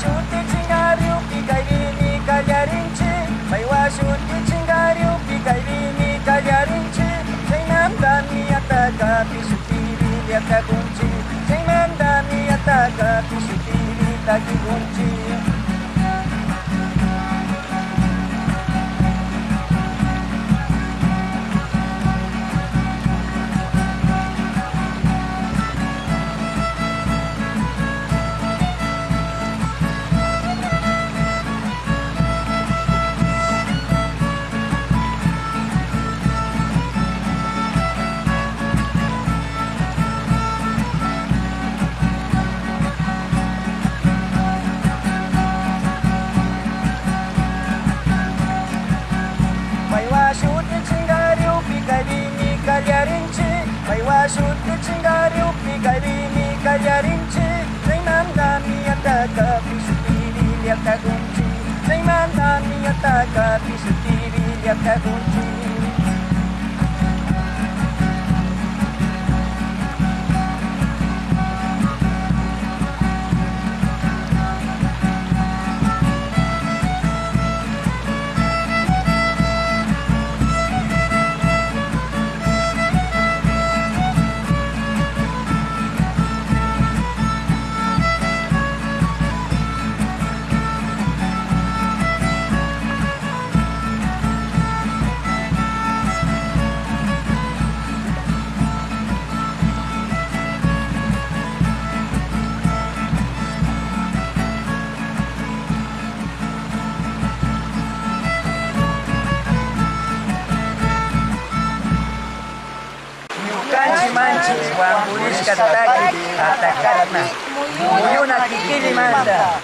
washuti chingariu pikailini kalyarinchi Mai washuti chingariu pikailini kalyarinchi Jainandani ataka pisutiri liaka kunci Jainandani ataka pisutiri lagi kunci washuti chingariu pikailini kalyarinchi Mai washuti chingariu pikailini kalyarinchi Jainandani ataka pisutiri liaka kunci Jainandani ataka pisutiri liaka kunci Kanchi manchi wangurishka taki atakarna Muyuna kikili manda